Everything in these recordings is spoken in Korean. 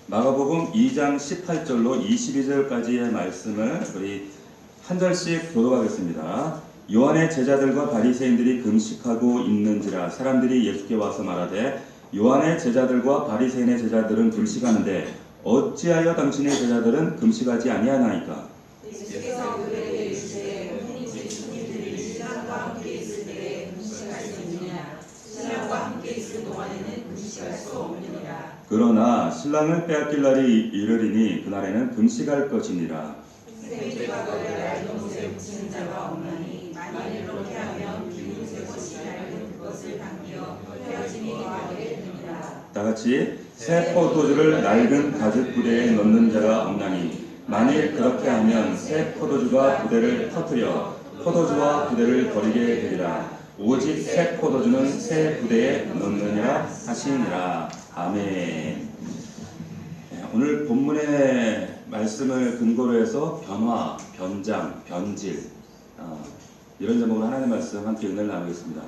마가복음 2장 18절로 22절까지의 말씀을 우리 한 절씩 교독하겠습니다. 요한의 제자들과 바리새인들이 금식하고 있는지라 사람들이 예수께 와서 말하되 요한의 제자들과 바리새인의 제자들은 금식하는데 어찌하여 당신의 제자들은 금식하지 아니하나이까? 예수께서 그들에게 이르시되 우리 주님들이 신랑과 함께 있을 때에 금식할 수 있느냐? 신랑과 함께 있을 동안에는 금식할 수 없느니라. 그러나 신랑을 빼앗길 날이 이르리니 그날에는 금식할 것이니라. 생쥐가 거리라 이곳에 묻히는 자가 없나니 만일 그렇게 하면 이웃의 것이 낡은 그것을 당겨 헤어짐이 더하게 되느니라. 다같이 새 포도주를 낡은 가죽 부대에 넣는 자가 없나니 만일 그렇게 하면 새 포도주가 부대를 터뜨려 포도주와 부대를 버리게 되리라. 오직 새 포도주는 새 부대에 넣느니라 하시니라. 아멘. 오늘 본문의 말씀을 근거로 해서 변화, 변장, 변질 이런 제목으로 하나님의 말씀 함께 은혜를 나누겠습니다.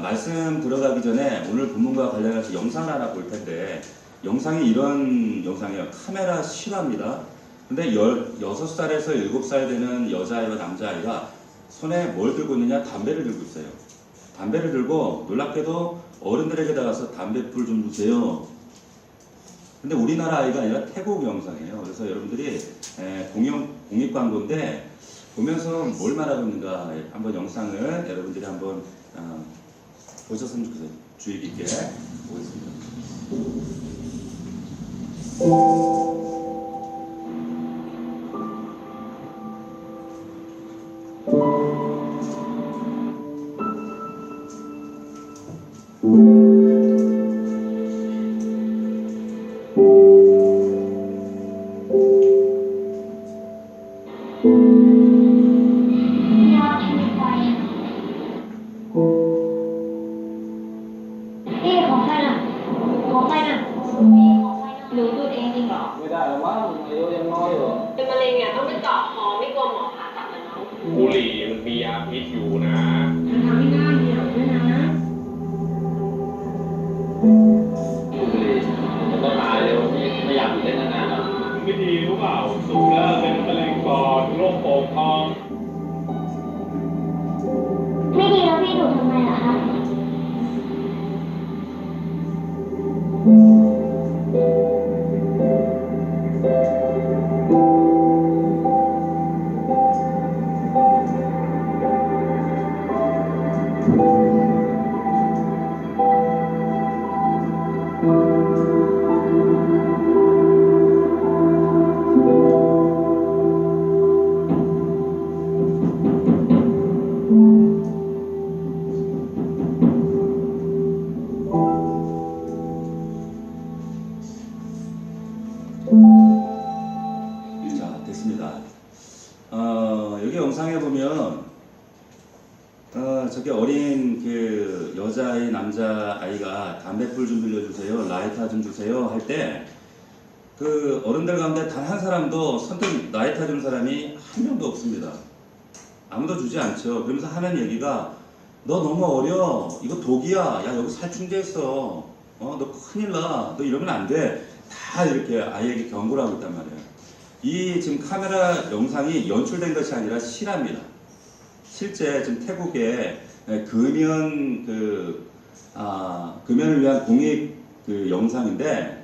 말씀 들어가기 전에 오늘 본문과 관련해서 영상을 하나 볼 텐데 영상이 이런 영상이에요. 카메라 실화입니다. 근데 6살에서 7살 되는 여자아이와 남자아이가 손에 뭘 들고 있느냐? 담배를 들고 있어요. 담배를 들고 놀랍게도 어른들에게 나가서 담배불 좀 주세요. 근데 우리나라 아이가 아니라 태국 영상이에요. 그래서 여러분들이 공익 광고인데 보면서 뭘 말하고 있는가 한번 영상을 여러분들이 한번 보셨으면 좋겠어요. 주의 깊게 보겠습니다.บุหรี่มันมียาพิษอยู่นะมันทำให้หน้าเหี่ยวด้วยนะบุหรี่มันก็ตายเร็วไม่อยากอยู่ได้นานๆแล้วไม่ดีรู้เปล่าสูบแล้วเป็นมะเร็งปอดโรคโป่งพองไม่ดีแล้วพี่ดูทำไมล่ะคะ자, 됐습니다. 여기 영상에 보면 저기 어린 그 여자아이, 남자아이가 담배불 좀 빌려주세요, 라이터 좀 주세요 할 때 그 어른들 가운데 단 한 사람도 선뜻 라이터 준 사람이 한 명도 없습니다. 아무도 주지 않죠. 그러면서 하는 얘기가 너 너무 어려, 이거 독이야, 야 여기 살충제했어, 너 큰일 나, 너 이러면 안 돼. 다 이렇게 아이에게 경고를 하고 있단 말이에요. 이 지금 카메라 영상이 연출된 것이 아니라 실화입니다. 실제 지금 태국에 금연을 위한 공익 그 영상인데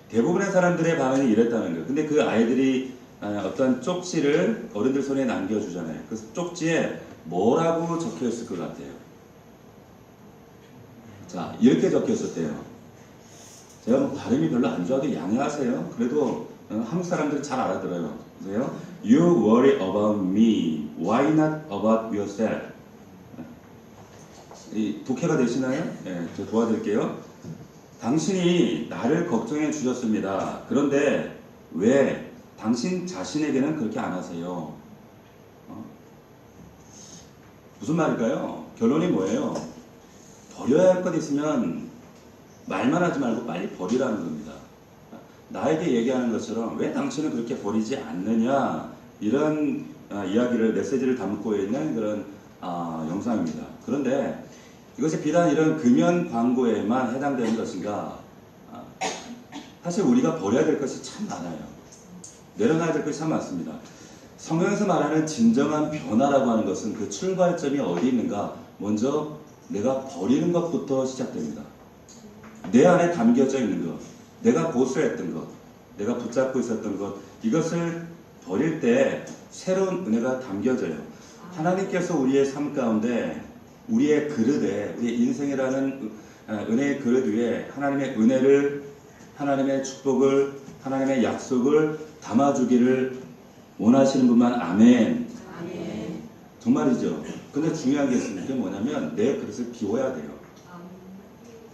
대부분의 사람들의 반응이 이랬다는 거예요. 근데 그 아이들이 어떤 쪽지를 어른들 손에 남겨주잖아요. 그 쪽지에 뭐라고 적혀 있을 것 같아요? 자, 이렇게 적혀 있었대요. 제가 뭐 발음이 별로 안 좋아도 양해하세요. 그래도 한국 사람들이 잘 알아들어요. 보세요. You worry about me. Why not about yourself? 이 독해가 되시나요? 네, 저 도와드릴게요. 당신이 나를 걱정해 주셨습니다. 그런데 왜 당신 자신에게는 그렇게 안 하세요? 무슨 말일까요? 결론이 뭐예요? 버려야 할 것 있으면 말만 하지 말고 빨리 버리라는 겁니다. 나에게 얘기하는 것처럼 왜 당신은 그렇게 버리지 않느냐, 이런 이야기를, 메시지를 담고 있는 그런 영상입니다. 그런데 이것이 비단 이런 금연 광고에만 해당되는 것인가? 사실 우리가 버려야 될 것이 참 많아요. 내려놔야 될 것이 참 많습니다. 성경에서 말하는 진정한 변화라고 하는 것은 그 출발점이 어디 있는가? 먼저 내가 버리는 것부터 시작됩니다. 내 안에 담겨져 있는 것, 내가 고수했던 것, 내가 붙잡고 있었던 것, 이것을 버릴 때 새로운 은혜가 담겨져요. 하나님께서 우리의 삶 가운데 우리의 그릇에, 우리의 인생이라는 은혜의 그릇 위에 하나님의 은혜를, 하나님의 축복을, 하나님의 약속을 담아주기를 원하시는 분만 아멘. 아멘. 정말이죠. 근데 중요한 게 있습니다. 그게 뭐냐면 내 그릇을 비워야 돼요.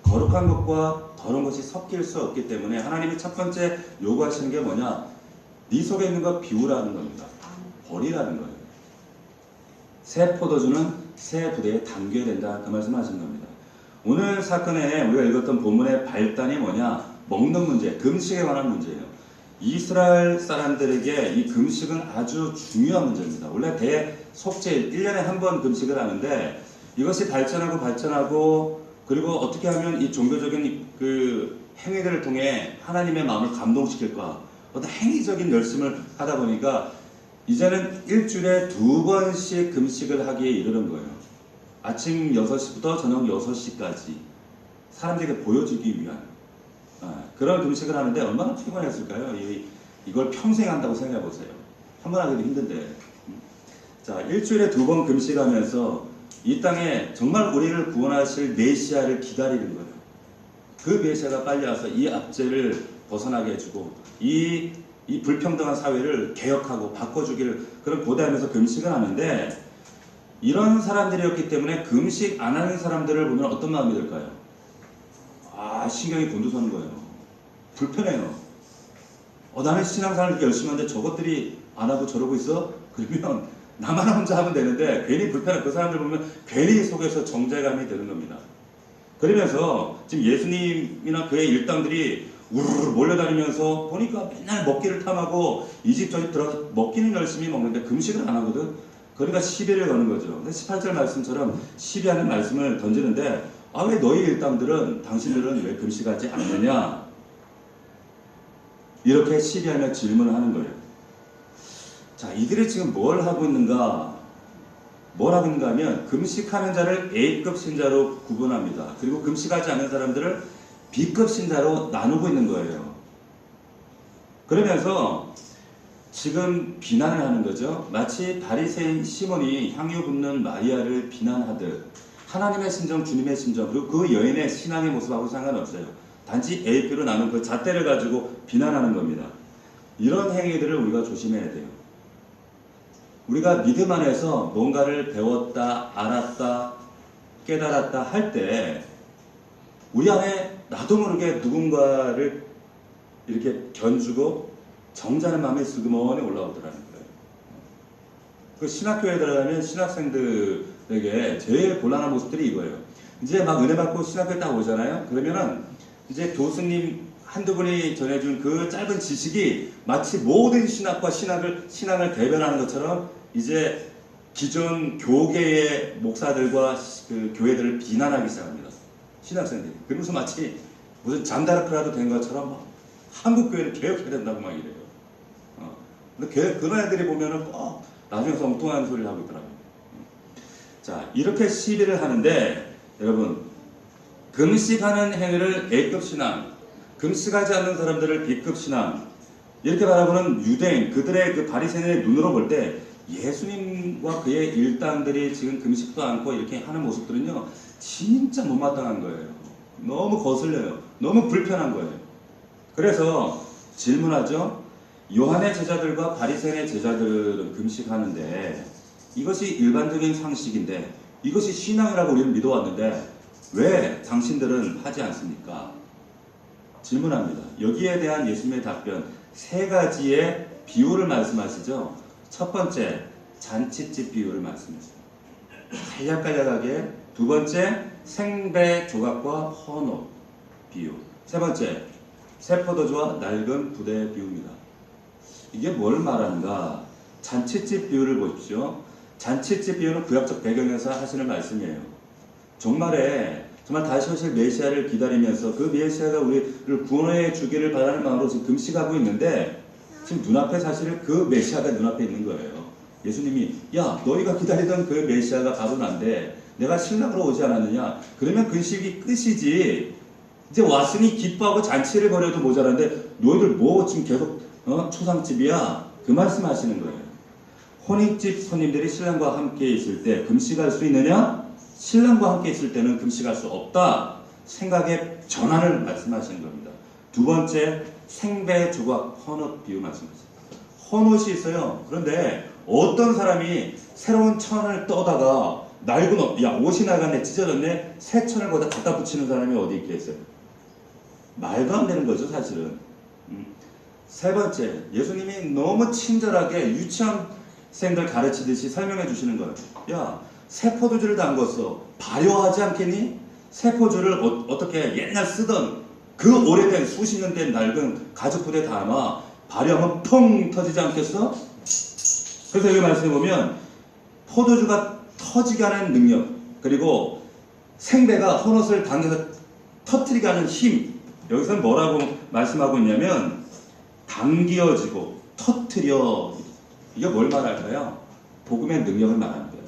거룩한 것과 더러운 것이 섞일 수 없기 때문에 하나님이 첫 번째 요구하시는 게 뭐냐? 네 속에 있는 것 비우라는 겁니다. 버리라는 거예요. 새 포도주는 새 부대에 담겨야 된다. 그 말씀 하신 겁니다. 오늘 사건에 우리가 읽었던 본문의 발단이 뭐냐? 먹는 문제, 금식에 관한 문제예요. 이스라엘 사람들에게 이 금식은 아주 중요한 문제입니다. 원래 대속죄 1년에 한 번 금식을 하는데 이것이 발전하고 그리고 어떻게 하면 이 종교적인 그 행위들을 통해 하나님의 마음을 감동시킬까? 어떤 행위적인 열심을 하다 보니까 이제는 일주일에 2번씩 금식을 하기에 이르는 거예요. 아침 6시부터 저녁 6시까지 사람들에게 보여주기 위한 그런 금식을 하는데 얼마나 피곤했을까요? 이걸 평생 한다고 생각해 보세요. 한 번 하기도 힘든데. 자, 일주일에 2번 금식하면서 이 땅에 정말 우리를 구원하실 메시아를 기다리는 거예요. 그 메시아가 빨리 와서 이 압제를 벗어나게 해주고 이 불평등한 사회를 개혁하고 바꿔주기를 그런 고대하면서 금식을 하는데 이런 사람들이었기 때문에 금식 안 하는 사람들을 보면 어떤 마음이 들까요? 신경이 곤두서는 거예요. 불편해요. 나는 신앙생활을 이렇게 열심히 하는데 저것들이 안 하고 저러고 있어? 그러면 나만 혼자 하면 되는데 괜히 불편해. 그 사람들 보면 괜히 속에서 정죄감이 드는 겁니다. 그러면서 지금 예수님이나 그의 일당들이 우르르 몰려다니면서 보니까 맨날 먹기를 탐하고 이 집 저 집 들어가서 먹기는 열심히 먹는데 금식을 안 하거든. 그러니까 시비를 거는 거죠. 근데 18절 말씀처럼 시비하는 말씀을 던지는데 왜 너희 일당들은 당신들은 왜 금식하지 않느냐? 이렇게 시비하며 질문을 하는 거예요. 자, 이들이 지금 뭘 하고 있는가 하면 금식하는 자를 A급 신자로 구분합니다. 그리고 금식하지 않는 사람들을 B급 신자로 나누고 있는 거예요. 그러면서 지금 비난을 하는 거죠. 마치 바리새인 시몬이 향유 붓는 마리아를 비난하듯 하나님의 심정, 주님의 심정, 그리고 그 여인의 신앙의 모습하고 상관없어요. 단지 A, B로 나눈 그 잣대를 가지고 비난하는 겁니다. 이런 행위들을 우리가 조심해야 돼요. 우리가 믿음 안에서 뭔가를 배웠다, 알았다, 깨달았다 할 때 우리 안에 나도 모르게 누군가를 이렇게 견주고 정자는 마음이 슬그머니 올라오더라는 거예요. 그 신학교에 들어가면 신학생들에게 제일 곤란한 모습들이 이거예요. 이제 막 은혜 받고 신학교에 딱 오잖아요. 그러면은 이제 교수님 한두 분이 전해준 그 짧은 지식이 마치 모든 신학과 신앙을 대변하는 것처럼 이제 기존 교계의 목사들과 그 교회들을 비난하기 시작합니다. 신학생들이. 그러면서 마치 무슨 잔다르크라도 된 것처럼 막 한국 교회를 개혁해야 된다고 막 이래요. 근데 그런 애들이 보면은 꼭 나중에 엉뚱한 소리를 하고 있더라고요. 자, 이렇게 시비를 하는데 여러분, 금식하는 행위를 A급 신앙, 금식하지 않는 사람들을 B급 신앙, 이렇게 바라보는 유대인, 그들의 그 바리새인의 눈으로 볼 때 예수님과 그의 일당들이 지금 금식도 않고 이렇게 하는 모습들은요, 진짜 못마땅한 거예요. 너무 거슬려요. 너무 불편한 거예요. 그래서 질문하죠. 요한의 제자들과 바리새인의 제자들은 금식하는데 이것이 일반적인 상식인데 이것이 신앙이라고 우리는 믿어왔는데 왜 당신들은 하지 않습니까? 질문합니다. 여기에 대한 예수님의 답변 3가지의 비유를 말씀하시죠. 첫 번째, 잔치집 비유를 말씀하십니다. 간략간략하게. 두 번째, 생배 조각과 헌옷 비유. 세 번째, 새 포도주와 낡은 부대 비유입니다. 이게 뭘 말하는가? 잔치집 비유를 보십시오. 잔치집 비유는 구약적 배경에서 하시는 말씀이에요. 종말에 정말 다시 오실 메시아를 기다리면서 그 메시아가 우리를 구원해 주기를 바라는 마음으로 지금 금식하고 있는데 지금 눈앞에 사실은 그 메시아가 눈앞에 있는 거예요. 예수님이 야 너희가 기다리던 그 메시아가 바로 난데 내가 신랑으로 오지 않았느냐? 그러면 금식이 끝이지. 이제 왔으니 기뻐하고 잔치를 벌여도 모자란데 너희들 뭐 지금 계속 초상집이야? 그 말씀하시는 거예요. 혼인집 손님들이 신랑과 함께 있을 때 금식할 수 있느냐? 신랑과 함께 있을 때는 금식할 수 없다. 생각의 전환을 말씀하시는 겁니다. 두 번째, 생배 조각 헌옷 비유 말씀하십니다. 헌옷이 있어요. 그런데 어떤 사람이 새로운 천을 떠다가 낡은 옷, 야 옷이 나갔네, 찢어졌네, 새 천을 거기다 갖다 붙이는 사람이 어디 있겠어요? 말도 안 되는 거죠, 사실은. 세 번째, 예수님이 너무 친절하게 유치원생들 가르치듯이 설명해 주시는 거예요. 야, 새 포도주를 담궜어. 발효하지 않겠니? 새 포도주를 어떻게 옛날 쓰던 그 오래된 수십 년 된 낡은 가죽부대에 담아 발효하면 펑 터지지 않겠어? 그래서 여기 말씀해 보면 포도주가 터지게 하는 능력, 그리고 생배가 헌옷을 당겨서 터뜨리게 하는 힘, 여기서는 뭐라고 말씀하고 있냐면 당기어지고 터뜨려, 이게 뭘 말할까요? 복음의 능력을 말하는 거예요.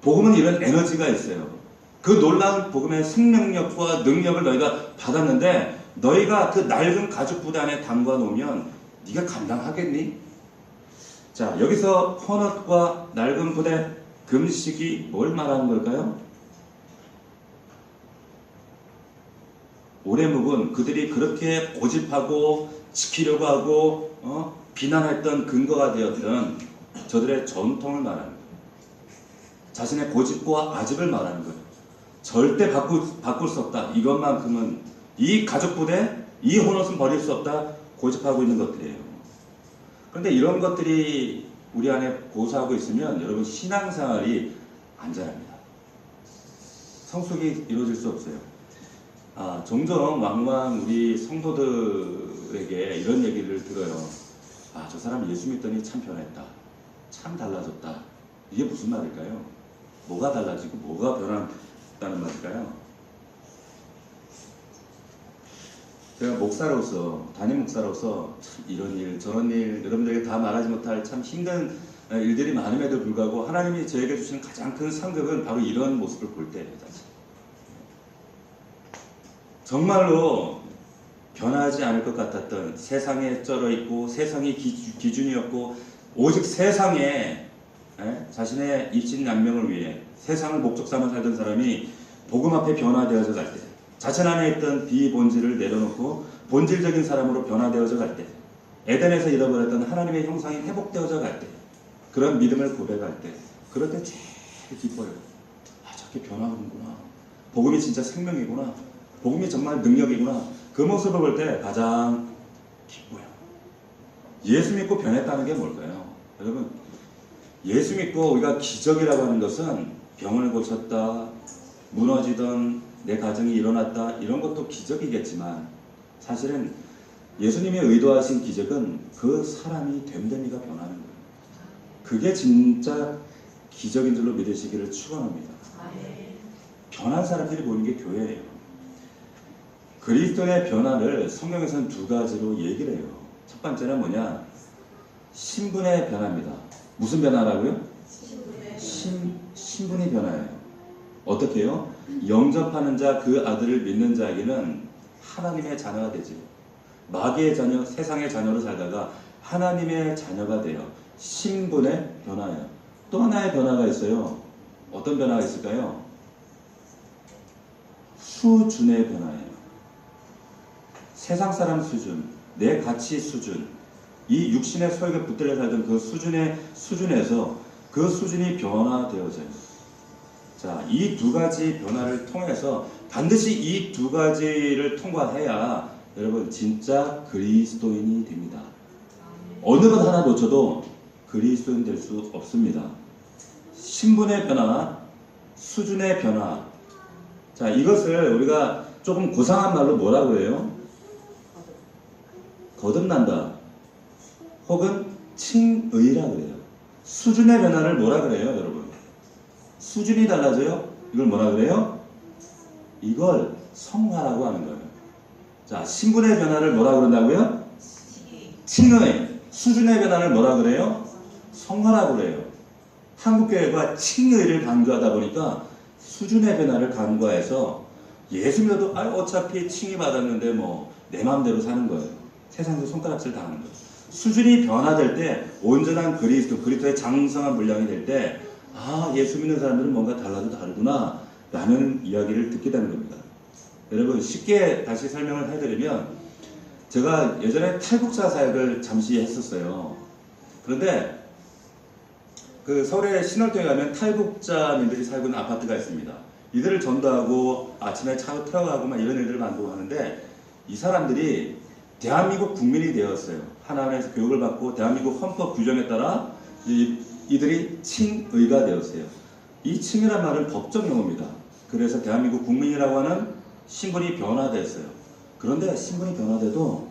복음은 이런 에너지가 있어요. 그 놀라운 복음의 생명력과 능력을 너희가 받았는데 너희가 그 낡은 가죽 부대 안에 담가 놓으면 네가 감당하겠니? 자, 여기서 헌옷과 낡은 부대, 금식이 뭘 말하는 걸까요? 오래 묵은 그들이 그렇게 고집하고 지키려고 하고 비난했던 근거가 되었던 저들의 전통을 말하는 거예요. 자신의 고집과 아집을 말하는 거예요. 절대 바꿀 수 없다. 이것만큼은 이 가족부대, 이 헌옷은 버릴 수 없다. 고집하고 있는 것들이에요. 그런데 이런 것들이 우리 안에 고수하고 있으면 여러분 신앙생활이 안전합니다. 성숙이 이루어질 수 없어요. 종종 왕왕 우리 성도들에게 이런 얘기를 들어요. 저 사람 예수 믿더니 참 변했다. 참 달라졌다. 이게 무슨 말일까요? 뭐가 달라지고 뭐가 변했다는 말일까요? 제가 목사로서, 담임 목사로서 참 이런 일 저런 일 여러분들에게 다 말하지 못할 참 힘든 일들이 많음에도 불구하고 하나님이 저에게 주신 가장 큰 상급은 바로 이런 모습을 볼 때예요. 정말로 변하지 않을 것 같았던, 세상에 쩔어 있고 세상이 기준이었고 오직 세상에 자신의 입신양명을 위해 세상을 목적 삼아 살던 사람이 복음 앞에 변화되어져 갈 때, 자신 안에 있던 비본질을 내려놓고 본질적인 사람으로 변화되어져 갈 때, 에덴에서 잃어버렸던 하나님의 형상이 회복되어져 갈 때, 그런 믿음을 고백할 때, 그럴 때 제일 기뻐요. 저렇게 변화하는구나. 복음이 진짜 생명이구나. 복음이 정말 능력이구나. 그 모습을 볼 때 가장 기뻐요. 예수 믿고 변했다는 게 뭘까요? 여러분, 예수 믿고 우리가 기적이라고 하는 것은 병을 고쳤다, 무너지던 내 가정이 일어났다, 이런 것도 기적이겠지만 사실은 예수님이 의도하신 기적은 그 사람이 됨됨이가 변하는 거예요. 그게 진짜 기적인 줄로 믿으시기를 축원합니다. 변한 사람들이 모이는 게 교회예요. 그리스도의 변화를 성경에서는 두 가지로 얘기를 해요. 첫 번째는 뭐냐? 신분의 변화입니다. 무슨 변화라고요? 신분이 변화예요. 어떻게 해요? 영접하는 자, 그 아들을 믿는 자에게는 하나님의 자녀가 되지. 마귀의 자녀, 세상의 자녀로 살다가 하나님의 자녀가 돼요. 신분의 변화예요. 또 하나의 변화가 있어요. 어떤 변화가 있을까요? 수준의 변화예요. 세상 사람 수준, 내 가치 수준, 이 육신의 소욕에 붙들려 살던 그 수준에서 그 수준이 변화되어져요. 자, 이 두 가지 변화를 통해서 반드시 이 두 가지를 통과해야 여러분 진짜 그리스도인이 됩니다. 어느 것 하나 놓쳐도 그리스도인 될 수 없습니다. 신분의 변화, 수준의 변화. 자, 이것을 우리가 조금 고상한 말로 뭐라고 해요? 거듭난다. 혹은 칭의라 그래요. 수준의 변화를 뭐라 그래요, 여러분? 수준이 달라져요? 이걸 뭐라 그래요? 이걸 성화라고 하는 거예요. 자, 신분의 변화를 뭐라 그런다고요? 칭의. 수준의 변화를 뭐라 그래요? 성화라고 그래요. 한국교회가 칭의를 강조하다 보니까 수준의 변화를 간과해서 예수 믿어도 어차피 칭의 받았는데 뭐 내 마음대로 사는 거예요. 세상에서 손가락질 당하는 거예요. 수준이 변화될 때 온전한 그리스도의 장성한 분량이 될 때 예수 믿는 사람들은 뭔가 달라도 다르구나 라는 이야기를 듣게 되는 겁니다. 여러분 쉽게 다시 설명을 해드리면 제가 예전에 탈북자 사역을 잠시 했었어요. 그런데 그 서울에 신월동에 가면 탈북자님들이 살고 있는 아파트가 있습니다. 이들을 전도하고 아침에 차로 태워가고 막 이런 일들을 만들고 하는데 이 사람들이 대한민국 국민이 되었어요. 하나님에서 교육을 받고 대한민국 헌법 규정에 따라 이들이 칭의가 되었어요. 이 칭이란 말은 법적 용어입니다. 그래서 대한민국 국민이라고 하는 신분이 변화됐어요. 그런데 신분이 변화돼도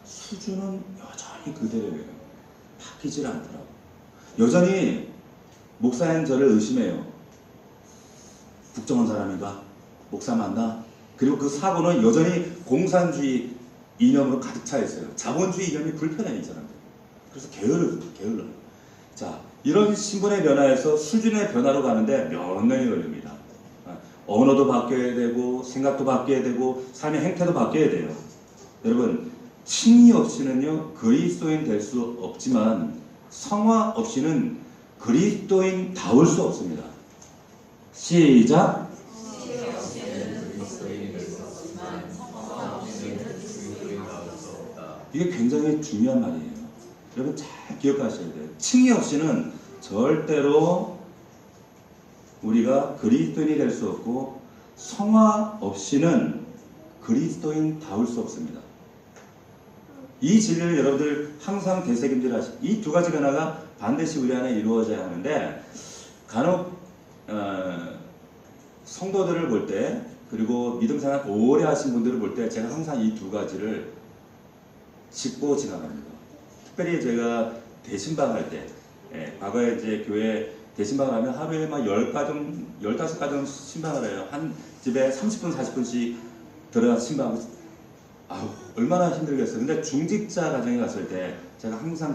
수준은 여전히 그대로예요. 바뀌질 않더라고요. 여전히 목사인 저를 의심해요. 국정원 사람인가? 목사 맞나? 그리고 그 사고는 여전히 공산주의 이념으로 가득 차 있어요. 자본주의 이념이 불편해 이 사람들. 그래서 게을러요. 자, 이런 신분의 변화에서 수준의 변화로 가는데 몇 년이 걸립니다. 언어도 바뀌어야 되고 생각도 바뀌어야 되고 삶의 행태도 바뀌어야 돼요. 여러분 칭의 없이는요 그리스도인 될 수 없지만 성화 없이는 그리스도인다울 수 없습니다. 시작. 이게 굉장히 중요한 말이에요. 여러분 잘 기억하셔야 돼요. 칭의 없이는 절대로 우리가 그리스도인이 될 수 없고 성화 없이는 그리스도인다울 수 없습니다. 이 진리를 여러분들 항상 되새김질하시고 이 두 가지 변화가 반드시 우리 안에 이루어져야 하는데 간혹 성도들을 볼 때 그리고 믿음생활 오래 하신 분들을 볼 때 제가 항상 이 두 가지를 짚고 지나갑니다. 특별히 제가 대신방할 때 과거에 이제 교회 대신방을 하면 하루에 막 10가정, 15가정 신방을 해요. 한 집에 30분, 40분씩 들어가서 신방하고 얼마나 힘들겠어요. 근데 중직자 가정에 갔을 때 제가 항상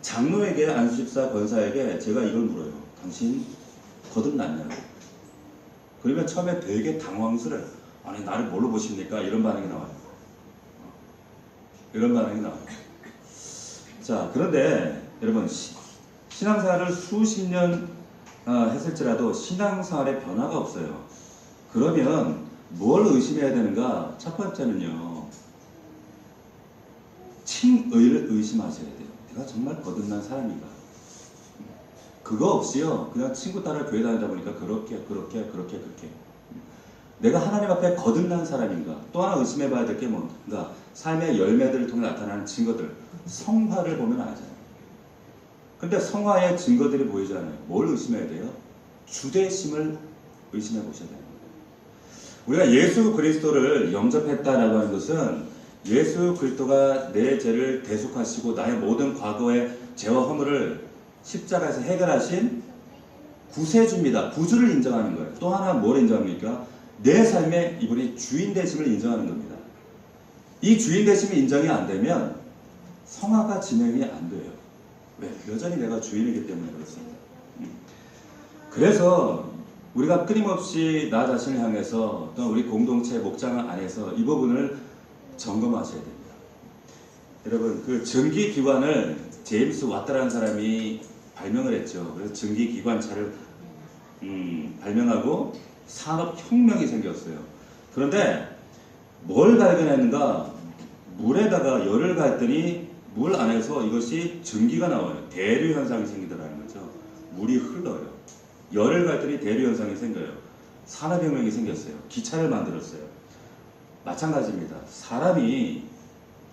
장로에게 안수집사 권사에게 제가 이걸 물어요. 당신 거듭났냐고. 그러면 처음에 되게 당황스러워요. 아니 나를 뭘로 보십니까? 이런 반응이 나와요. 자, 그런데 여러분 신앙생활을 수십 년 했을지라도 신앙생활에 변화가 없어요. 그러면 뭘 의심해야 되는가? 첫 번째는요. 칭의를 의심하셔야 돼요. 내가 정말 거듭난 사람인가? 그거 없이요. 그냥 친구 따라 교회 다니다 보니까 그렇게. 내가 하나님 앞에 거듭난 사람인가? 또 하나 의심해 봐야 될 게 뭔가? 삶의 열매들을 통해 나타나는 증거들. 성화를 보면 알잖아요. 근데 성화의 증거들이 보이잖아요. 뭘 의심해야 돼요? 주되심을 의심해 보셔야 돼요. 우리가 예수 그리스도를 영접했다라고 하는 것은 예수 그리스도가 내 죄를 대속하시고 나의 모든 과거의 죄와 허물을 십자가에서 해결하신 구세주입니다. 구주를 인정하는 거예요. 또 하나 뭘 인정합니까? 내 삶에 이분이 주인 되심을 인정하는 겁니다. 이 주인 되심이 인정이 안 되면 성화가 진행이 안 돼요. 왜? 여전히 내가 주인이기 때문에 그렇습니다. 그래서 우리가 끊임없이 나 자신을 향해서 또 우리 공동체 목장 안에서 이 부분을 점검하셔야 됩니다. 여러분 그 전기기관을 제임스 왓다라는 사람이 발명을 했죠. 그래서 전기기관차를 발명하고 산업혁명이 생겼어요. 그런데 뭘 발견했는가? 물에다가 열을 가했더니 물 안에서 이것이 전기가 나와요. 대류 현상이 생기더라는 거죠. 물이 흘러요. 열을 가했더니 대류 현상이 생겨요. 산업혁명이 생겼어요. 기차를 만들었어요. 마찬가지입니다. 사람이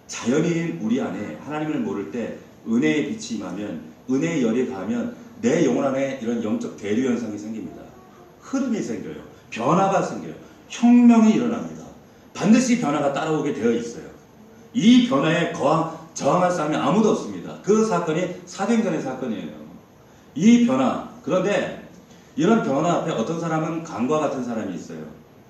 자연인 우리 안에 하나님을 모를 때 은혜의 빛이 임하면 은혜의 열이 가면 내 영혼 안에 이런 영적 대류 현상이 생깁니다. 흐름이 생겨요. 변화가 생겨요. 혁명이 일어납니다. 반드시 변화가 따라오게 되어 있어요. 이 변화에 저항할 사람이 아무도 없습니다. 그 사건이 사도행전의 사건이에요. 이 변화. 그런데 이런 변화 앞에 어떤 사람은 강과 같은 사람이 있어요.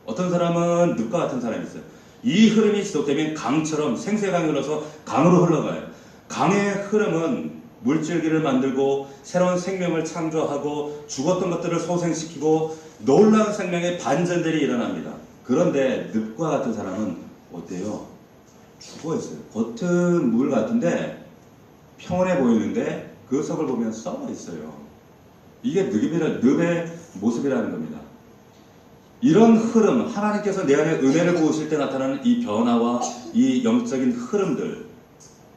어떤 사람은 늪과 같은 사람이 있어요. 이 흐름이 지속되면 강처럼 생수의 흘러서 강으로 흘러가요. 강의 흐름은 물줄기를 만들고 새로운 생명을 창조하고 죽었던 것들을 소생시키고 놀라운 생명의 반전들이 일어납니다. 그런데 늪과 같은 사람은 어때요? 죽어있어요. 겉은 물 같은데 평온해 보이는데 그 속을 보면 썩어 있어요. 이게 늪의 모습이라는 겁니다. 이런 흐름, 하나님께서 내 안에 은혜를 부으실 때 나타나는 이 변화와 이 영적인 흐름들,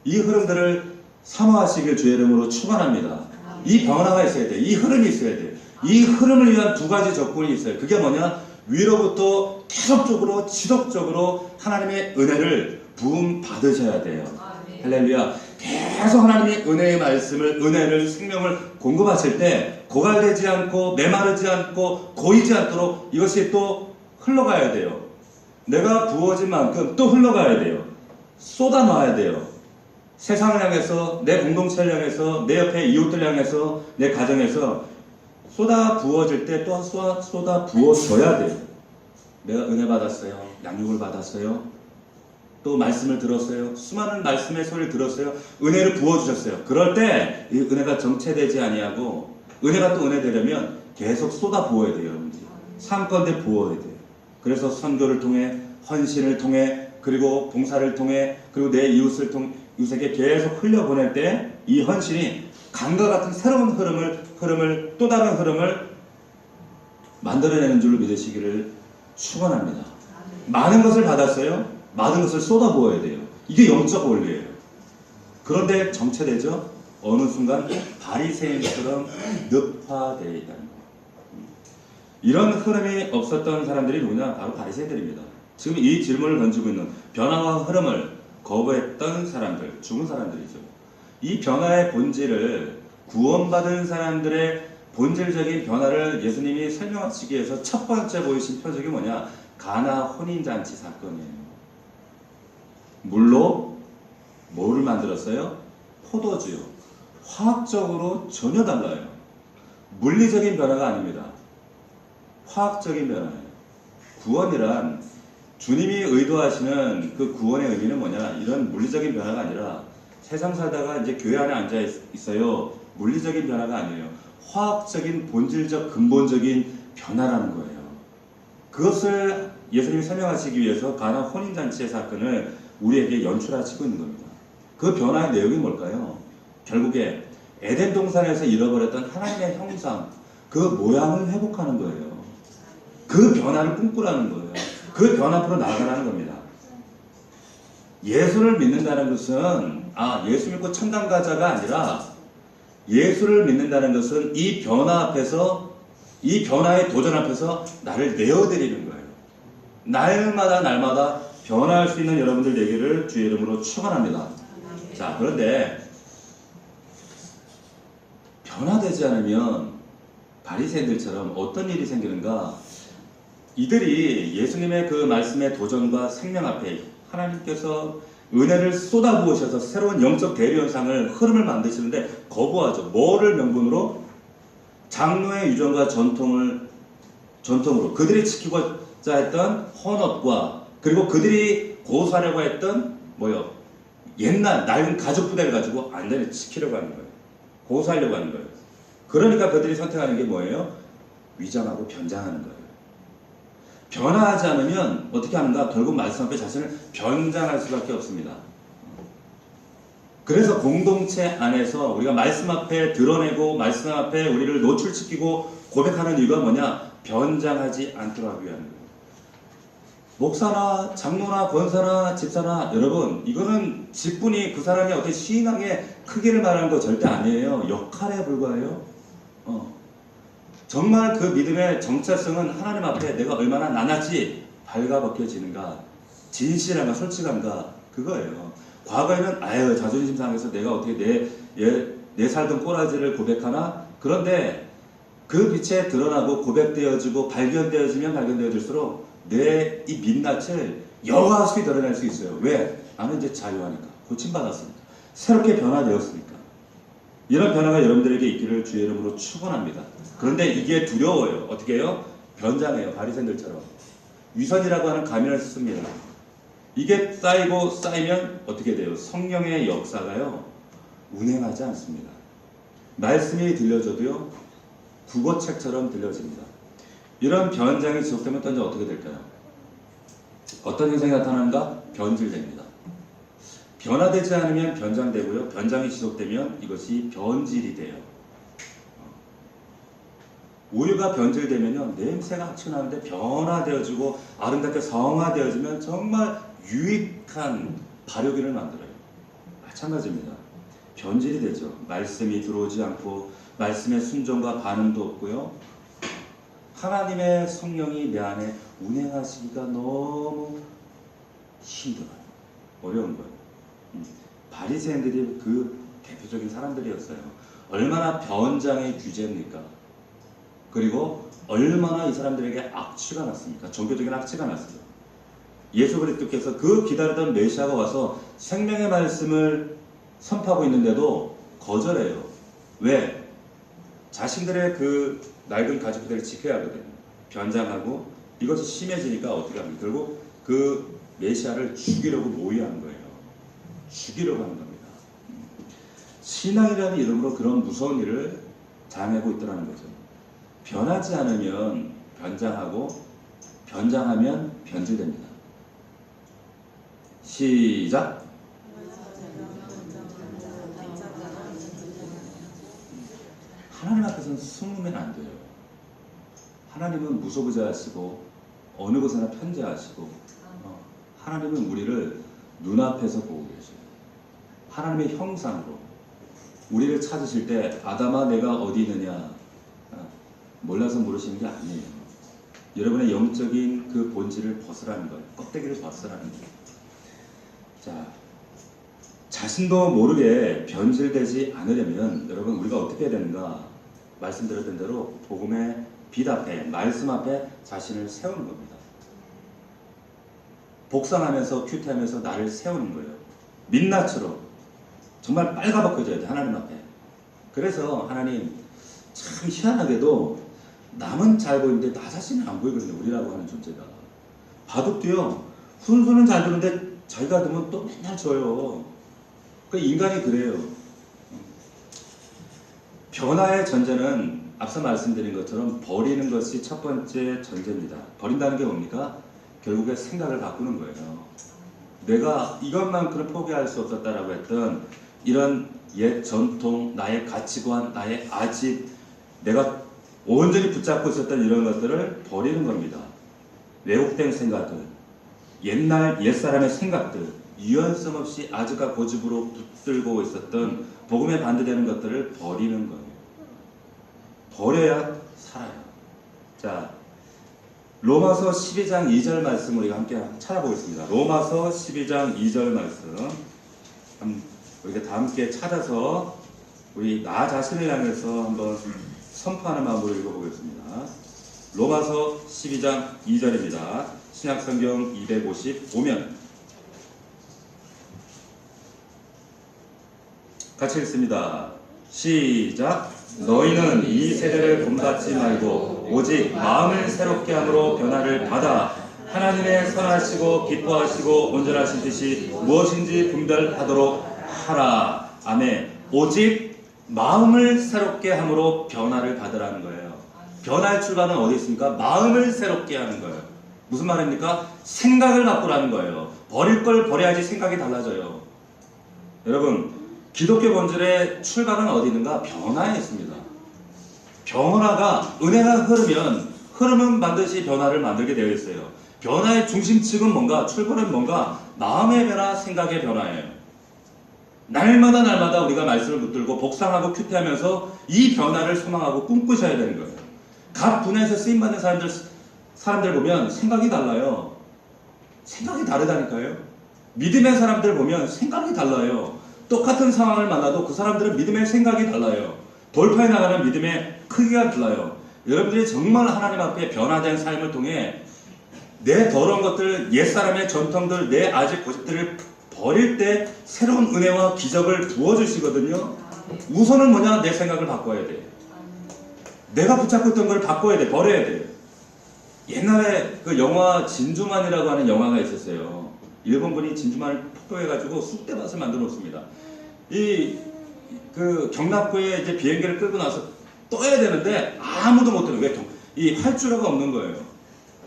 이 흐름들을 사모하시길 주의 이름으로 축원합니다. 이 변화가 있어야 돼. 이 흐름이 있어야 돼. 이 흐름을 위한 두 가지 조건이 있어요. 그게 뭐냐? 위로부터 계속적으로 지속적으로 하나님의 은혜를 부음 받으셔야 돼요. 할렐루야. 계속 하나님의 은혜의 말씀을, 은혜를, 생명을 공급하실 때 고갈되지 않고 메마르지 않고 고이지 않도록 이것이 또 흘러가야 돼요. 내가 부어진 만큼 또 흘러가야 돼요. 쏟아놔야 돼요. 세상을 향해서, 내 공동체를 향해서, 내 옆에 이웃들 향해서, 내 가정에서 쏟아 부어질 때 또 쏟아 부어줘야 돼요. 내가 은혜 받았어요. 양육을 받았어요. 또 말씀을 들었어요. 수많은 말씀의 소리를 들었어요. 은혜를 부어주셨어요. 그럴 때 이 은혜가 정체되지 아니하고 은혜가 또 은혜 되려면 계속 쏟아 부어야 돼요. 여러분들. 삼건대 부어야 돼요. 그래서 선교를 통해, 헌신을 통해, 그리고 봉사를 통해, 그리고 내 이웃에게 계속 흘려보낼 때 이 헌신이 강과 같은 새로운 흐름을 또 다른 흐름을 만들어내는 줄로 믿으시기를 축원합니다. 많은 것을 받았어요. 많은 것을 쏟아부어야 돼요. 이게 영적 원리예요. 그런데 정체되죠? 어느 순간 바리새인처럼 늪화되어 있다는 거예요. 이런 흐름이 없었던 사람들이 누구냐? 바로 바리새인들입니다. 지금 이 질문을 던지고 있는 변화와 흐름을 거부했던 사람들, 죽은 사람들이죠. 이 변화의 본질을 구원받은 사람들의 본질적인 변화를 예수님이 설명하시기 위해서 첫 번째 보이신 표적이 뭐냐? 가나 혼인잔치 사건이에요. 물로 뭐를 만들었어요? 포도주요. 화학적으로 전혀 달라요. 물리적인 변화가 아닙니다. 화학적인 변화예요. 구원이란 주님이 의도하시는 그 구원의 의미는 뭐냐? 이런 물리적인 변화가 아니라 세상 살다가 이제 교회 안에 앉아 있어요. 물리적인 변화가 아니에요. 화학적인 본질적 근본적인 변화라는 거예요. 그것을 예수님이 설명하시기 위해서 가나 혼인잔치의 사건을 우리에게 연출하시고 있는 겁니다. 그 변화의 내용이 뭘까요? 결국에 에덴 동산에서 잃어버렸던 하나님의 형상, 그 모양을 회복하는 거예요. 그 변화를 꿈꾸라는 거예요. 그 변화 앞으로 나아가라는 겁니다. 예수를 믿는다는 것은 예수 믿고 천당 가자가 아니라 예수를 믿는다는 것은 이 변화 앞에서, 이 변화의 도전 앞에서 나를 내어드리는 거예요. 날마다 변화할 수 있는 여러분들 되기를 주의 이름으로 축원합니다. 자, 그런데 변화되지 않으면 바리새인들처럼 어떤 일이 생기는가? 이들이 예수님의 그 말씀의 도전과 생명 앞에 하나님께서 은혜를 쏟아부으셔서 새로운 영적 대리현상을 흐름을 만드시는데 거부하죠. 뭐를 명분으로? 장로의 유전과 전통으로 그들이 지키고자 했던 헌업과 그리고 그들이 고수하려고 했던 옛날 낡은 가족 부대를 가지고 안전히 지키려고 하는 거예요. 고수하려고 하는 거예요. 그러니까 그들이 선택하는 게 뭐예요? 위장하고 변장하는 거예요. 변화하지 않으면 어떻게 하는가? 결국 말씀 앞에 자신을 변장할 수밖에 없습니다. 그래서 공동체 안에서 우리가 말씀 앞에 드러내고 말씀 앞에 우리를 노출시키고 고백하는 이유가 뭐냐? 변장하지 않도록 하기 위한 거예요. 목사나 장로나 권사나 집사나 여러분, 이거는 직분이 그 사람이 어떤 신앙의 크기를 말하는 거 절대 아니에요. 역할에 불과해요. 정말 그 믿음의 정체성은 하나님 앞에 내가 얼마나 나날이 발가벗겨지는가, 진실한가, 솔직한가, 그거예요. 과거에는 자존심 상해서 내가 어떻게 내 살던 꼬라지를 고백하나? 그런데 그 빛에 드러나고 고백되어지고 발견되어지면 발견되어질수록 내 이 민낯을 여호와스럽게 드러낼 수 있어요. 왜? 나는 이제 자유하니까, 고침받았으니까, 새롭게 변화되었으니까. 이런 변화가 여러분들에게 있기를 주의 이름으로 축원합니다. 그런데 이게 두려워요. 어떻게 해요? 변장해요. 바리새인들처럼. 위선이라고 하는 가면을 씁니다. 이게 쌓이고 쌓이면 어떻게 돼요? 성령의 역사가요, 운행하지 않습니다. 말씀이 들려줘도요, 국어책처럼 들려집니다. 이런 변장이 지속되면 또 이제 어떻게 될까요? 어떤 현상이 나타나는가? 변질됩니다. 변화되지 않으면 변장되고요, 변장이 지속되면 이것이 변질이 돼요. 우유가 변질되면요, 냄새가 확 나는데 변화되어지고 아름답게 성화되어지면 정말 유익한 발효기를 만들어요. 마찬가지입니다. 변질이 되죠. 말씀이 들어오지 않고 말씀의 순종과 반응도 없고요, 하나님의 성령이 내 안에 운행하시기가 너무 힘들어요. 어려운 거예요. 바리새인들이 그 대표적인 사람들이었어요. 얼마나 변장의 규제입니까? 그리고 얼마나 이 사람들에게 악취가 났습니까? 종교적인 악취가 났어요. 예수 그리스도께서 그 기다리던 메시아가 와서 생명의 말씀을 선포하고 있는데도 거절해요. 왜? 자신들의 그 낡은 가족들을 지켜야 하거든요. 변장하고 이것이 심해지니까 어떻게 합니까? 결국 그 메시아를 죽이려고 모의한 거예요. 죽이려고 하는 겁니다. 신앙이라는 이름으로 그런 무서운 일을 당하고 있더라는 거죠. 변하지 않으면 변장하고, 변장하면 변질됩니다. 시작! 하나님 앞에서는 숨으면 안 돼요. 하나님은 무소부자하시고 어느 곳에나 편재하시고, 하나님은 우리를 눈앞에서 보고 계셔요. 하나님의 형상으로 우리를 찾으실 때 아담아 내가 어디 있느냐 몰라서 물으시는 게 아니에요. 여러분의 영적인 그 본질을 벗으라는 거예요. 껍데기를 벗으라는 거예요. 자, 자신도 모르게 변질되지 않으려면 여러분 우리가 어떻게 해야 되는가? 말씀드렸던 대로 복음의 빛 앞에, 말씀 앞에 자신을 세우는 겁니다. 복상하면서 큐티하면서 나를 세우는 거예요. 민낯으로 정말 빨가벗겨져야 돼, 하나님 앞에. 그래서 하나님 참 희한하게도 남은 잘 보이는데 나 자신은 안 보이거든요. 우리라고 하는 존재가. 바둑도요, 훈수는 잘 두는데 자기가 두면 또 맨날 져요. 그러니까 인간이 그래요. 변화의 전제는 앞서 말씀드린 것처럼 버리는 것이 첫 번째 전제입니다. 버린다는 게 뭡니까? 결국에 생각을 바꾸는 거예요. 내가 이것만큼은 포기할 수 없었다라고 했던 이런 옛 전통, 나의 가치관, 나의 아집, 내가 온전히 붙잡고 있었던 이런 것들을 버리는 겁니다. 왜곡된 생각들, 옛날 옛사람의 생각들, 유연성 없이 아주가 고집으로 붙들고 있었던 복음에 반대되는 것들을 버리는 거예요. 버려야 살아요. 자, 로마서 12장 2절 말씀 우리가 함께 찾아보겠습니다. 로마서 12장 2절 말씀 우리가 다 함께 찾아서 우리 나 자신을 향해서 한번 선포하는 마음으로 읽어보겠습니다. 로마서 12장 2절입니다. 신약성경 255면 같이 읽습니다. 시작! 너희는 이 세대를 본받지 말고 오직 마음을 새롭게 함으로 변화를 받아 하나님의 선하시고 기뻐하시고 온전하신 뜻이 무엇인지 분별하도록 하라. 아멘. 오직 마음을 새롭게 함으로 변화를 받으라는 거예요. 변화의 출발은 어디 있습니까? 마음을 새롭게 하는 거예요. 무슨 말입니까? 생각을 바꾸라는 거예요. 버릴 걸 버려야지 생각이 달라져요. 여러분, 기독교 본질의 출발은 어디 있는가? 변화에 있습니다. 변화가, 은혜가 흐르면 흐름은 반드시 변화를 만들게 되어 있어요. 변화의 중심축은 뭔가? 출발은 뭔가? 마음의 변화, 생각의 변화예요. 날마다 우리가 말씀을 붙들고 복상하고 큐티하면서 이 변화를 소망하고 꿈꾸셔야 되는 거예요. 각 분야에서 쓰임받는 사람들 보면 생각이 달라요. 생각이 다르다니까요. 믿음의 사람들 보면 생각이 달라요. 똑같은 상황을 만나도 그 사람들은 믿음의 생각이 달라요. 돌파해 나가는 믿음의 크기가 달라요. 여러분들이 정말 하나님 앞에 변화된 삶을 통해 내 더러운 것들, 옛사람의 전통들, 내 아직 고집들을 버릴 때 새로운 은혜와 기적을 부어주시거든요. 우선은 뭐냐? 내 생각을 바꿔야 돼. 내가 붙잡고 있던 걸 바꿔야 돼. 버려야 돼. 옛날에 그 영화 진주만이라고 하는 영화가 있었어요. 일본 분이 진주만을 폭격해가지고 쑥대밭을 만들어 놓습니다. 그 경납고에 이제 비행기를 끌고 나서 떠야 되는데 아무도 못 떠요. 왜? 이 활주로가 없는 거예요.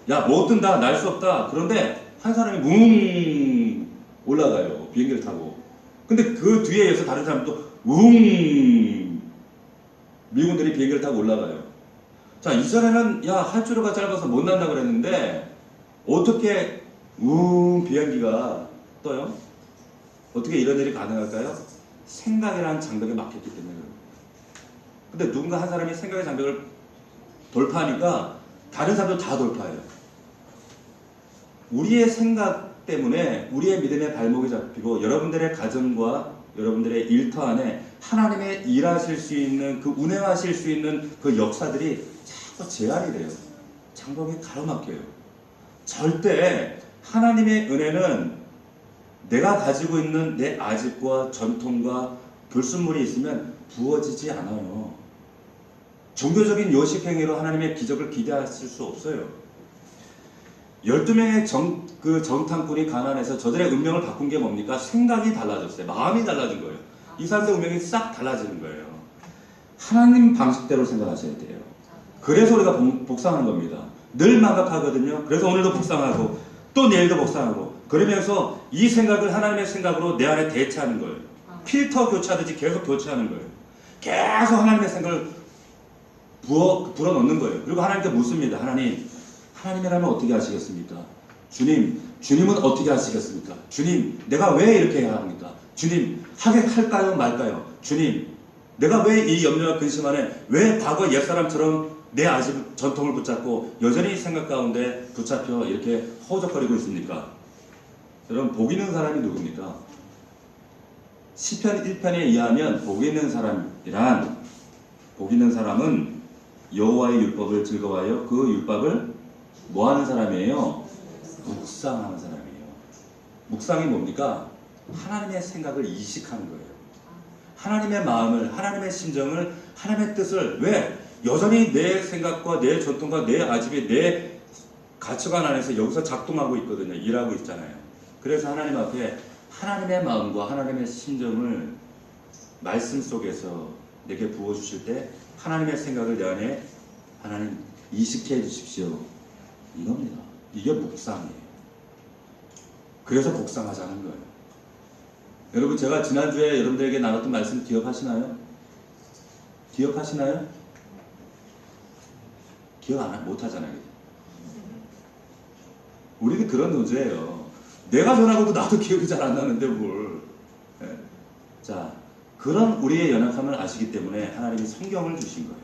야, 못 뜬다, 날 수 없다. 그런데 한 사람이 뭉 올라가요. 비행기를 타고. 근데 그 뒤에 이어서 다른 사람도 웅 미군들이 비행기를 타고 올라가요. 자, 이전에는 야, 활주로가 짧아서 못 난다 그랬는데 어떻게 비행기가 떠요? 어떻게 이런 일이 가능할까요? 생각이라는 장벽에 막혔기 때문에 그래요. 근데 누군가 한 사람이 생각의 장벽을 돌파하니까 다른 사람도 다 돌파해요. 우리의 생각 때문에 우리의 믿음의 발목이 잡히고 여러분들의 가정과 여러분들의 일터 안에 하나님의 일하실 수 있는 그 운행하실 수 있는 그 역사들이 자꾸 제한이 돼요. 장벽이 가로막혀요. 절대 하나님의 은혜는 내가 가지고 있는 내 아집과 전통과 불순물이 있으면 부어지지 않아요. 종교적인 요식행위로 하나님의 기적을 기대하실 수 없어요. 12명의 정탐꾼이 가난해서 저들의 운명을 바꾼 게 뭡니까? 생각이 달라졌어요. 마음이 달라진 거예요. 이 사람들 운명이 싹 달라지는 거예요. 하나님 방식대로 생각하셔야 돼요. 그래서 우리가 복상하는 겁니다. 늘 망각하거든요. 그래서 오늘도 복상하고 또 내일도 복상하고 그러면서 이 생각을 하나님의 생각으로 내 안에 대체하는 거예요. 필터 교체하듯이 계속 교체하는 거예요. 계속 하나님의 생각을 불어넣는 거예요. 그리고 하나님께 묻습니다. 하나님이라면 어떻게 하시겠습니까? 주님은 어떻게 하시겠습니까? 주님, 내가 왜 이렇게 해야 합니까? 주님, 할까요? 말까요? 주님, 내가 왜 이 염려와 근심 안에 왜 과거 옛사람처럼 내 아집 전통을 붙잡고 여전히 생각 가운데 붙잡혀 이렇게 허우적거리고 있습니까? 여러분, 복 있는 사람이 누굽니까? 시편 1편에 의하면 복 있는 사람은 여호와의 율법을 즐거워하여 그 율법을 뭐 하는 사람이에요? 묵상하는 사람이에요. 묵상이 뭡니까? 하나님의 생각을 이식하는 거예요. 하나님의 마음을, 하나님의 심정을, 하나님의 뜻을 왜? 여전히 내 생각과 내 전통과 내 아집이 내 가치관 안에서 여기서 작동하고 있거든요. 일하고 있잖아요. 그래서 하나님 앞에 하나님의 마음과 하나님의 심정을 말씀 속에서 내게 부어주실 때 하나님의 생각을 내 안에 하나님 이식해 주십시오. 이겁니다. 이게 묵상이에요. 그래서 복상하자는 거예요. 여러분, 제가 지난주에 여러분들에게 나눴던 말씀 기억하시나요? 기억하시나요? 기억 못하잖아요. 우리는 그런 존재예요. 내가 전하고도 나도 기억이 잘 안 나는데 뭘. 네. 자, 그런 우리의 연약함을 아시기 때문에 하나님이 성경을 주신 거예요.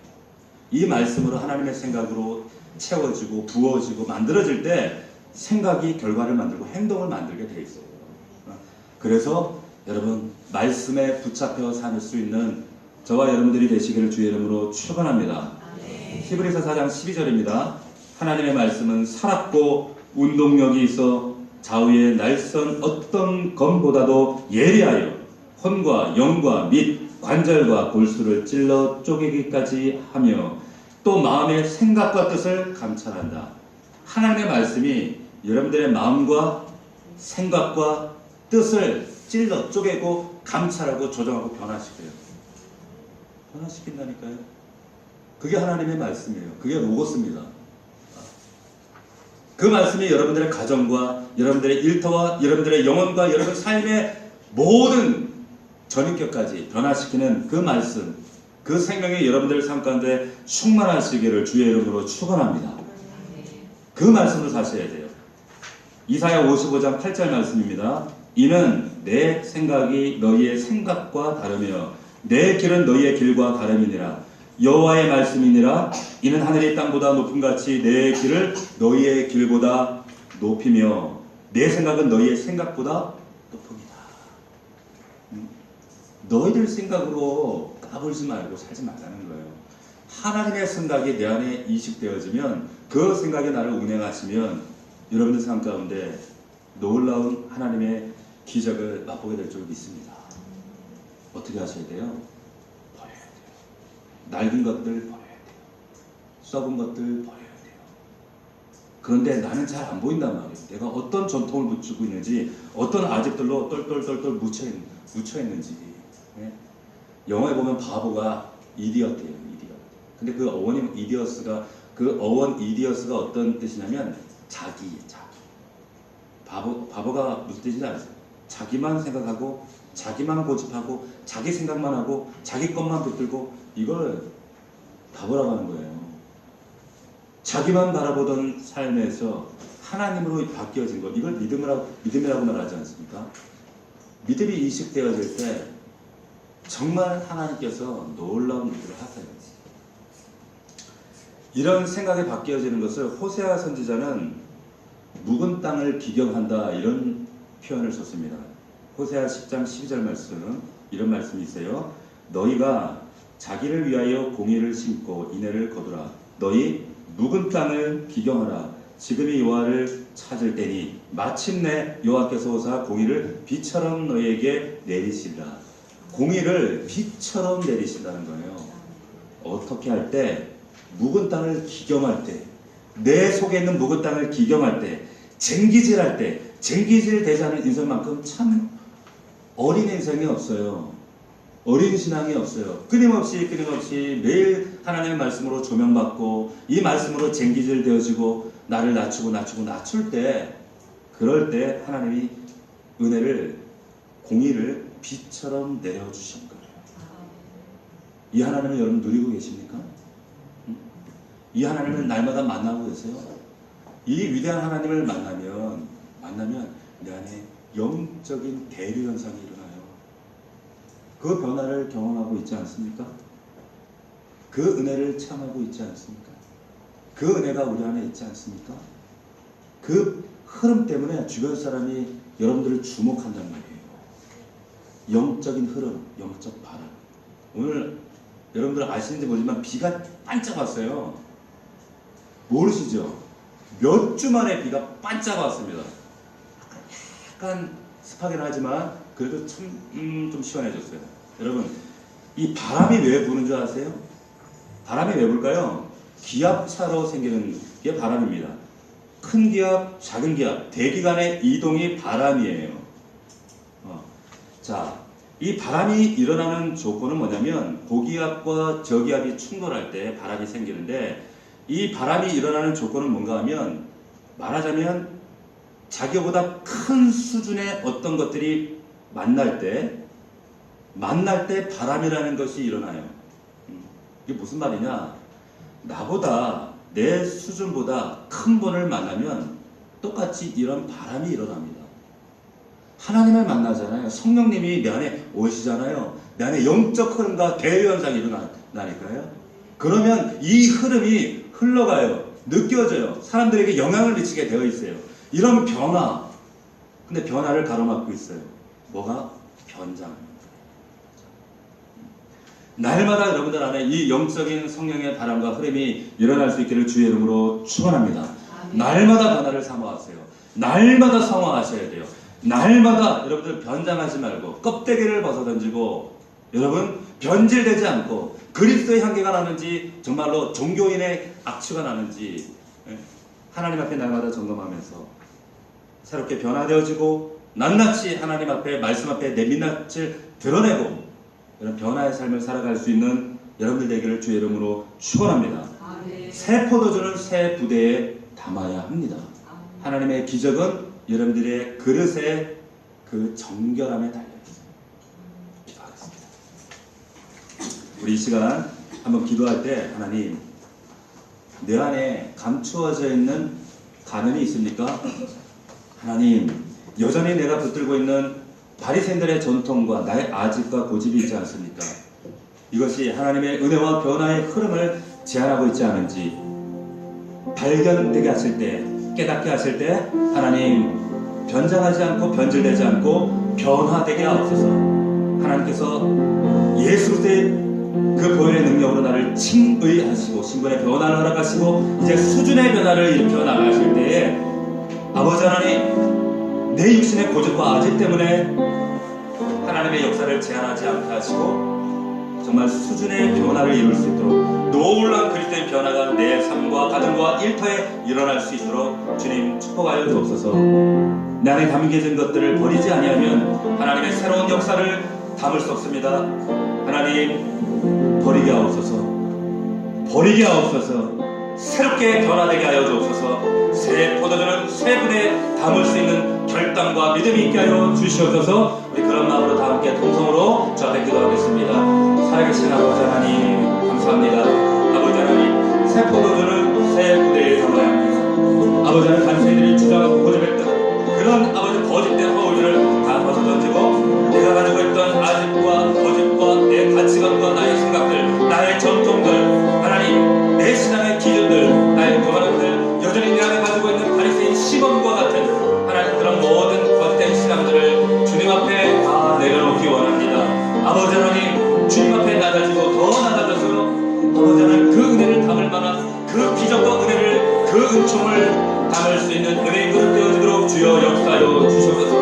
이 말씀으로 하나님의 생각으로 채워지고 부어지고 만들어질 때 생각이 결과를 만들고 행동을 만들게 돼 있어요. 그래서 여러분, 말씀에 붙잡혀 살 수 있는 저와 여러분들이 되시기를 주의 이름으로 축원합니다. 히브리서 4장 12절입니다. 하나님의 말씀은 살았고 운동력이 있어 좌우의 날선 어떤 검보다도 예리하여 혼과 영과 및 관절과 골수를 찔러 쪼개기까지 하며 또 마음의 생각과 뜻을 감찰한다. 하나님의 말씀이 여러분들의 마음과 생각과 뜻을 찔러 쪼개고 감찰하고 조정하고 변화시켜요. 변화시킨다니까요. 그게 하나님의 말씀이에요. 그게 로고스입니다. 그 말씀이 여러분들의 가정과 여러분들의 일터와 여러분들의 영혼과 여러분 삶의 모든 전인격까지 변화시키는 그 말씀, 그 생명이 여러분들의 삶 가운데 충만하시기를 주의 이름으로 축원합니다. 그 말씀을 사셔야 돼요. 이사야 55장 8절 말씀입니다. 이는 내 생각이 너희의 생각과 다르며 내 길은 너희의 길과 다름이니라. 여호와의 말씀이니라. 이는 하늘이 땅보다 높음 같이 내 길을 너희의 길보다 높이며 내 생각은 너희의 생각보다 높음이다. 너희들 생각으로 까불지 말고 살지 말라는 거예요. 하나님의 생각이 내 안에 이식되어지면 그 생각이 나를 운행하시면 여러분들 삶 가운데 놀라운 하나님의 기적을 맛보게 될 줄 믿습니다. 어떻게 하셔야 돼요? 낡은 것들 버려야 돼요. 썩은 것들 버려야 돼요. 그런데 나는 잘 안 보인단 말이에요. 내가 어떤 전통을 붙이고 있는지, 어떤 아집들로 똘똘똘똘 묻혀 있는지. 예? 영화에 보면 바보가 이디엇이에요. 이디엇. 근데 그 어원이 이디어스가, 그 어원 이디어스가 어떤 뜻이냐면 자기예요. 자기. 바보가 무슨 뜻인지 아세요? 자기만 생각하고, 자기만 고집하고, 자기 생각만 하고, 자기 것만 붙들고, 이걸 바보라고 하는 거예요. 자기만 바라보던 삶에서 하나님으로 바뀌어진 것, 이걸 믿음이라고 말하지 않습니까? 믿음이 이식되어질 때 정말 하나님께서 놀라운 일을 하세요. 이런 생각이 바뀌어지는 것을 호세아 선지자는 묵은 땅을 기경한다, 이런 표현을 썼습니다. 호세아 10장 12절 말씀, 이런 말씀이 있어요. 너희가 자기를 위하여 공의를 심고 인애를 거두라. 너희 묵은 땅을 기경하라. 지금이 여호와를 찾을 때니 마침내 여호와께서 오사 공의를 비처럼 너희에게 내리시리라. 공의를 비처럼 내리신다는 거예요. 어떻게 할 때? 묵은 땅을 기경할 때, 내 속에 있는 묵은 땅을 기경할 때, 쟁기질할 때, 쟁기질 되지 않은 인생만큼 참 어린 인생이 없어요. 어린 신앙이 없어요. 끊임없이 매일 하나님의 말씀으로 조명받고, 이 말씀으로 쟁기질 되어지고, 나를 낮출 때, 그럴 때 하나님이 은혜를, 공의를 비처럼 내려주신 거예요. 이 하나님을 여러분 누리고 계십니까? 이 하나님을 날마다 만나고 계세요? 이 위대한 하나님을 만나면 내 안에 영적인 대류 현상이 일어나요. 그 변화를 경험하고 있지 않습니까? 그 은혜를 체험하고 있지 않습니까? 그 은혜가 우리 안에 있지 않습니까? 그 흐름 때문에 주변 사람이 여러분들을 주목한단 말이에요. 영적인 흐름, 영적 바람. 오늘 여러분들 아시는지 모르지만 비가 반짝 왔어요. 모르시죠? 몇 주 만에 비가 반짝 왔습니다. 약간 습하긴 하지만 그래도 좀 시원해졌어요. 여러분, 이 바람이 왜 부는 줄 아세요? 바람이 왜 불까요? 기압차로 생기는 게 바람입니다. 큰 기압, 작은 기압, 대기 간의 이동이 바람이에요. 자, 이 바람이 일어나는 조건은 뭐냐면 고기압과 저기압이 충돌할 때 바람이 생기는데, 이 바람이 일어나는 조건은 뭔가 하면, 말하자면 자기보다 큰 수준의 어떤 것들이 만날 때 바람이라는 것이 일어나요. 이게 무슨 말이냐? 나보다, 내 수준보다 큰 분을 만나면 똑같이 이런 바람이 일어납니다. 하나님을 만나잖아요. 성령님이 내 안에 오시잖아요. 내 안에 영적 흐름과 대류현상이 일어나니까요. 그러면 이 흐름이 흘러가요. 느껴져요. 사람들에게 영향을 미치게 되어 있어요. 이런 변화. 근데 변화를 가로막고 있어요. 뭐가? 변장입니다. 날마다 여러분들 안에 이 영적인 성령의 바람과 흐름이 일어날 수 있기를 주의 이름으로 축원합니다. 날마다 변화를 사모하세요. 날마다 성화하셔야 돼요. 날마다 여러분들 변장하지 말고 껍데기를 벗어던지고, 여러분 변질되지 않고 그리스도의 향기가 나는지, 정말로 종교인의 악취가 나는지 하나님 앞에 날마다 점검하면서 새롭게 변화되어지고, 낱낱이 하나님 앞에, 말씀 앞에 내 민낯을 드러내고 이런 변화의 삶을 살아갈 수 있는 여러분들 되기를 주의 이름으로 축원합니다. 새 포도주는 새 부대에 담아야 합니다. 하나님의 기적은 여러분들의 그릇의 그 정결함에 달려있어요. 기도하겠습니다. 우리 이 시간 한번 기도할 때, 하나님, 내 안에 감추어져 있는 가면이 있습니까? 하나님, 여전히 내가 붙들고 있는 바리새인들의 전통과 나의 아집과 고집이 있지 않습니까? 이것이 하나님의 은혜와 변화의 흐름을 제한하고 있지 않은지 발견되게 하실 때, 깨닫게 하실 때 하나님, 변장하지 않고 변질되지 않고 변화되게 하옵소서. 하나님께서 예수 그리스도의 그 보혈의 능력으로 나를 칭의하시고 신분의 변화를 허락하시고 이제 수준의 변화를 일으켜 나가실 때에, 아버지 하나님, 내 육신의 고집과 아집 때문에 하나님의 역사를 제한하지 않게 하시고 정말 수준의 변화를 이룰 수 있도록 놀라운 그리스도의 변화가 내 삶과 가정과 일터에 일어날 수 있도록 주님 축복하여 주옵소서. 내 안에 담겨진 것들을 버리지 아니하면 하나님의 새로운 역사를 담을 수 없습니다. 하나님 버리게 하옵소서. 버리게 하옵소서. 새롭게 변화되게 하여 주옵소서. 새 포도주는 새 분에 담을 수 있는 결단과 믿음이 있게 하여 주시옵소서. 우리 그런 마음으로 다 함께 통성으로 저 앞에 기도하겠습니다. 살아계신 아버지 하나님 감사합니다. 아버지 하나님 새 포도주는 새 부대에 담아야 합니다. 아버지 하나님 단체들이 주장하고 고집했던 그런 아버지 거짓된 허울들을 다 벗어던지고 내가 가지고 있던 아집과 거짓과 내 가치관과 나의 생각들, 나의 전통들, 하나님 내 신앙의 기준들, 나의 교만함들, 여전히 내 안에 가지고 있는 바리새인 시몬과 같은 하나님 그런 모든 거짓된 신앙들을 주님 앞에 다 내려놓기 원합니다. 아버지 하나님 주님 앞에 낮아지고 더 낮아져서 아버지 하나님 그 은혜를 담을 만한 그 기적과 은혜를 그 은총을 담을 수 있는 은혜의 그릇 되어지도록 주여 역사하여 주셔서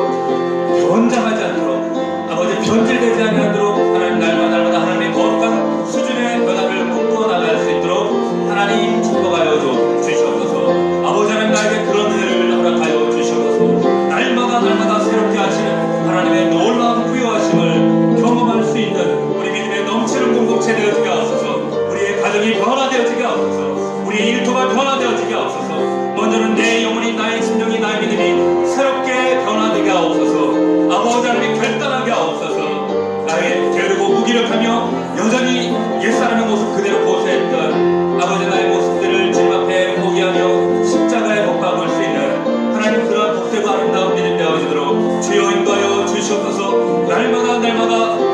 변장하지 않도록 아버지 변질되지 않도록 하나님 날마다 하나님의 거룩한 수준의 변화를 꿈꿔 나갈 수 있도록 하나님 축복하여 주시옵소서. 아버지 하나님 나에게 그런 은혜를 허락하여 주시옵소서. 날마다 새롭게 하시는 하나님의 놀라운 부여하심을 경험할 수 있는 우리 믿음의 넘치는 공동체 되어지게 하옵소서. 우리의 가정이 변화되어지게 하옵소서. 우리의 일터가 변화되어지게 하옵소서. 먼저는 내 영혼이 나의 심령이 나의 믿음이 새롭게 변화되게 하옵소서. 아버지 하나님 결단하게 하옵소서. 나의 게으르고 무기력하며 여전히 옛사람의 모습 그대로 고수했던 아버지 나의 모습들을 주님 앞에 포기하며 십자가에 못 박을 수 있는 하나님 그러한 복되고 아름다운 믿음 되어지도록 주여 인도하여 주시옵소서. 날마다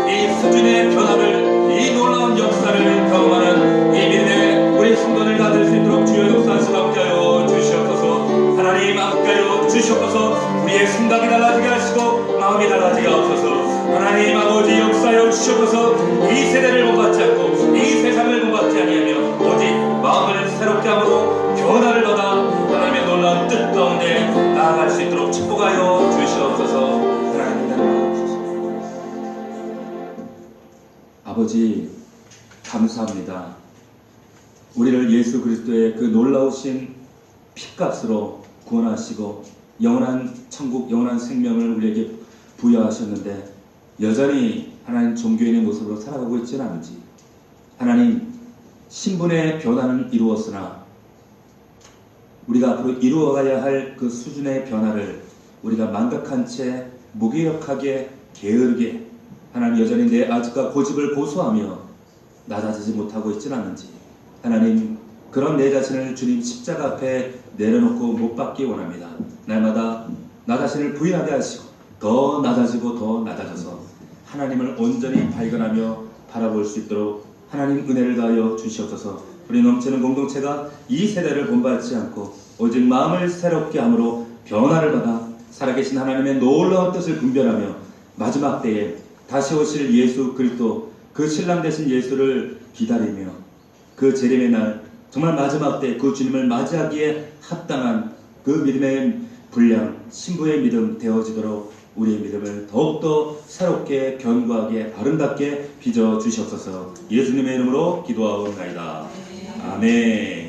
이 수준의 변화를 이 놀라운 역사를 경험하는 이 믿음의 우리 성도를 가질 수 있도록 주여 역사하시고 함께하여 주시옵소서. 하나님 함께하여 주시옵소서. 우리의 생각이 달라지게 하시고 마음이 달라지게 하옵소서. 하나님 아버지 역사하여 주시옵소서. 이 세대를 본받지 않고 이 세상을 본받지 아니하며 오직 마음을 새롭게 함으로 변화를 받아 하나님의 놀라운 뜻 가운데 나아갈 수 있도록 축복하여 주시옵소서. 하나님 나라옵소서. 아버지 감사합니다. 우리를 예수 그리스도의 그 놀라우신 핏값으로 구원하시고 영원한 천국 영원한 생명을 우리에게 부여하셨는데 여전히 하나님 종교인의 모습으로 살아가고 있지는 않은지 하나님 신분의 변화는 이루었으나 우리가 앞으로 이루어가야 할 그 수준의 변화를 우리가 망각한 채 무기력하게 게으르게 하나님 여전히 내 아집과 고집을 고수하며 낮아지지 못하고 있지는 않은지 하나님 그런 내 자신을 주님 십자가 앞에 내려놓고 못 박기 원합니다. 날마다 나 자신을 부인하게 하시고 더 낮아지고 더 낮아져서 하나님을 온전히 발견하며 바라볼 수 있도록 하나님 은혜를 다하여 주시옵소서. 우리 넘치는 공동체가 이 세대를 본받지 않고 오직 마음을 새롭게 함으로 변화를 받아 살아계신 하나님의 놀라운 뜻을 분별하며 마지막 때에 다시 오실 예수 그리스도 그 신랑 되신 예수를 기다리며 그 재림의 날 정말 마지막 때 그 주님을 맞이하기에 합당한 그 믿음의 분량 신부의 믿음 되어지도록 우리의 믿음을 더욱더 새롭게 견고하게 아름답게 빚어 주시옵소서. 예수님의 이름으로 기도하옵나이다. 아멘.